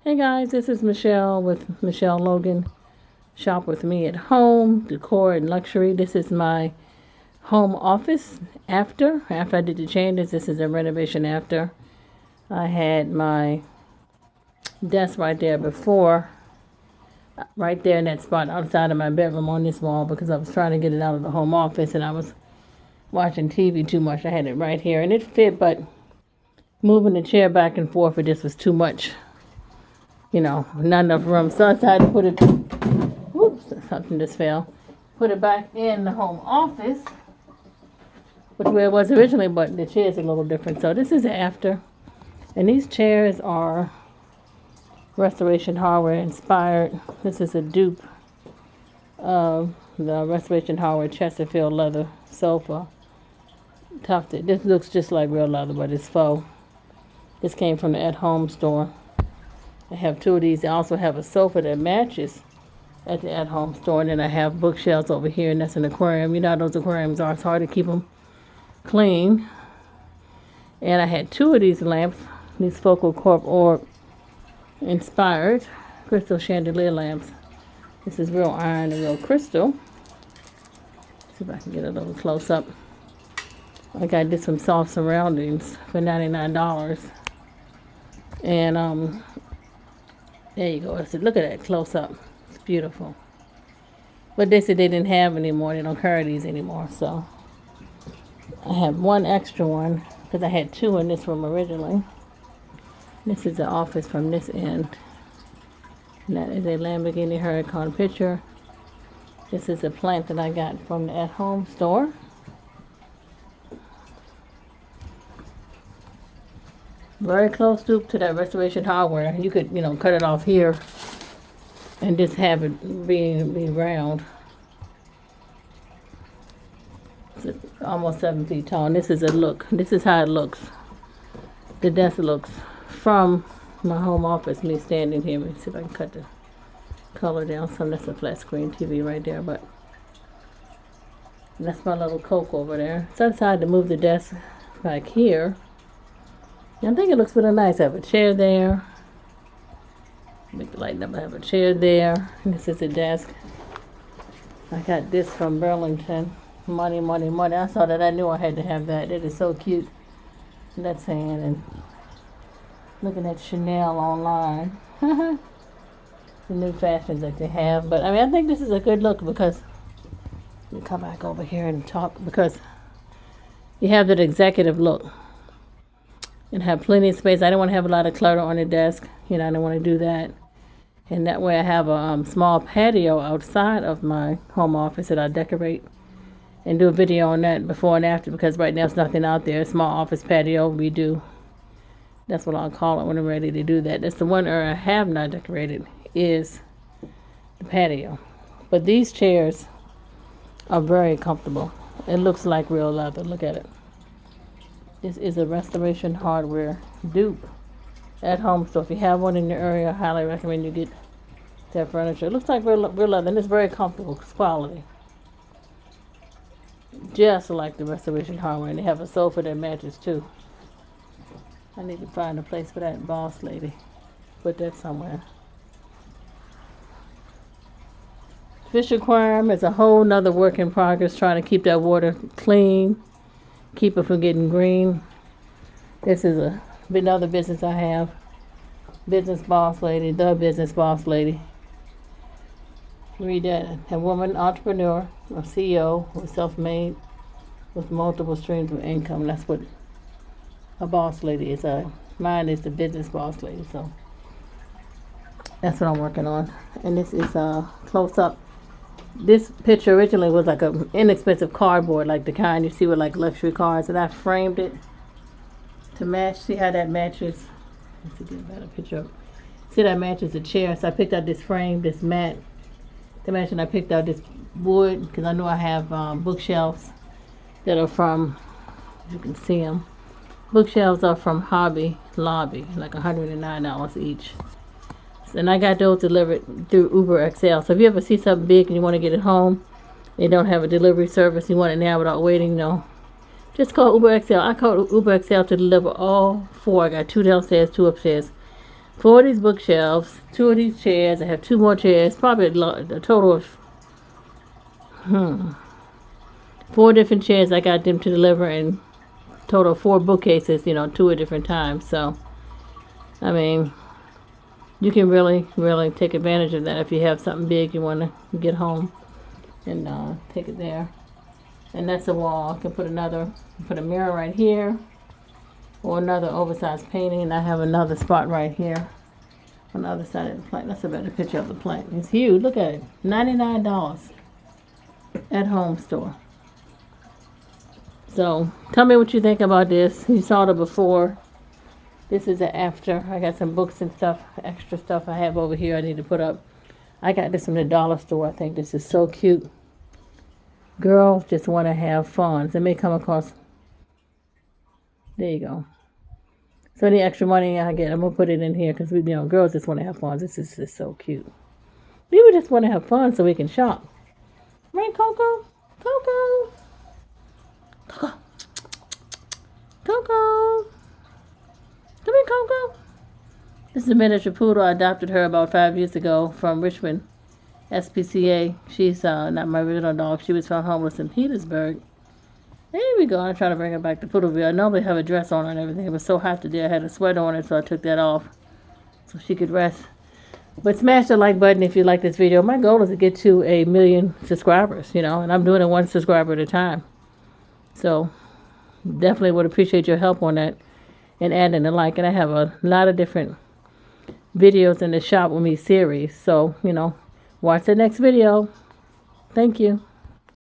Hey guys, this is Michelle with Michelle Logan. Shop with me at home, decor and luxury. This is my home office after I did the changes. This is a renovation after. I had my desk right there before, right there in that spot outside of my bedroom on this wall because I was trying to get it out of the home office and I was watching TV too much. I had it right here and it fit, but moving the chair back and forth, it just was too much. Not enough room. So I decided to put it, whoops, something just fell. Put it back in the home office, which where it was originally, but the chair's a little different. So this is after. And these chairs are Restoration Hardware inspired. This is a dupe of the Restoration Hardware Chesterfield leather sofa. Tufted. This looks just like real leather, but it's faux. This came from the At Home store. I have two of these. I also have a sofa that matches at the At Home store. And then I have bookshelves over here, and that's an aquarium. You know how those aquariums are. It's hard to keep them clean. And I had two of these lamps, these Focal Corp Orb inspired crystal chandelier lamps. This is real iron and real crystal. Let's see if I can get a little close up. I got this from Soft Surroundings for $99. And there you go. I said, look at that close up. It's beautiful. But they said they didn't have anymore. They don't carry these anymore. So I have one extra one because I had two in this room originally. This is the office from this end. And that is a Lamborghini Huracan picture. This is a plant that I got from the At Home store. Very close dupe to that Restoration Hardware. You could, cut it off here and just have it be round. It's almost 7 feet tall. And this is a look. This is how it looks. The desk looks from my home office. Me standing here. Let me see if I can cut the color down some. That's a flat screen TV right there. But that's my little Coke over there. So I decided to move the desk back here. I think it looks really nice. I have a chair there. Make the light up. I have a chair there. And this is a desk. I got this from Burlington. Money, money, money. I saw that. I knew I had to have that. It is so cute. That's saying. And looking at Chanel online. The new fashions that they have. But I think this is a good look because you come back over here and talk because you have that executive look. And have plenty of space. I don't want to have a lot of clutter on the desk. I don't want to do that. And that way I have a small patio outside of my home office that I decorate and do a video on that before and after because right now there's nothing out there. A small office patio we do. That's what I'll call it when I'm ready to do that. That's the one area I have not decorated is the patio. But these chairs are very comfortable. It looks like real leather. Look at it. This is a Restoration Hardware dupe at home. So if you have one in your area, I highly recommend you get that furniture. It looks like real leather, and it's very comfortable. It's quality. Just like the Restoration Hardware. And they have a sofa that matches too. I need to find a place for that boss lady. Put that somewhere. Fish Aquarium is a whole nother work in progress, trying to keep that water clean. Keep it from getting green. This is another business I have. Business Boss Lady, the Business Boss Lady. Read that. A woman entrepreneur, a CEO, who's self-made with multiple streams of income. That's what a boss lady is. Mine is the Business Boss Lady. So that's what I'm working on. And this is close up. This picture originally was like an inexpensive cardboard, like the kind you see with like luxury cars, and I framed it to match. See how that matches? Let's get a better picture up. See that matches the chair. So I picked out this frame, this mat to match, and I picked out this wood because I know I have bookshelves that are from, you can see them. Bookshelves are from Hobby Lobby, like $109 each. And I got those delivered through Uber XL. So if you ever see something big and you want to get it home, they don't have a delivery service, you want it now without waiting, just call Uber XL. I called Uber XL to deliver all four. I got two downstairs, two upstairs. 4 of these bookshelves, 2 of these chairs. I have 2 more chairs. Probably a total of 4 different chairs. I got them to deliver, and total 4 bookcases. 2 at different times. So, I mean, you can really, really take advantage of that if you have something big you want to get home and take it there. And that's a wall. I can put a mirror right here, or another oversized painting, and I have another spot right here on the other side of the plant. That's a better picture of the plant. It's huge. Look at it. $99 at home store. So tell me what you think about this. You saw the before. This is the after. I got some books and stuff, extra stuff I have over here I need to put up. I got this from the dollar store. I think this is so cute. Girls just want to have fun. They may come across. There you go. So any extra money I get, I'm going to put it in here because girls just want to have fun. This is just so cute. People just want to have fun so we can shop. Right, Coco? Coco? Coco? Coco? Come here, Coco. This is a miniature poodle. I adopted her about 5 years ago from Richmond, SPCA. She's not my original dog. She was found homeless in Petersburg. There we go. I'm trying to bring her back to Poodleville. I normally have a dress on her and everything. It was so hot today. I had a sweater on it, so I took that off so she could rest. But smash the like button if you like this video. My goal is to get to 1 million subscribers, and I'm doing it 1 subscriber at a time. So definitely would appreciate your help on that and adding a like. And I have a lot of different videos in the Shop With Me series. So, watch the next video. Thank you.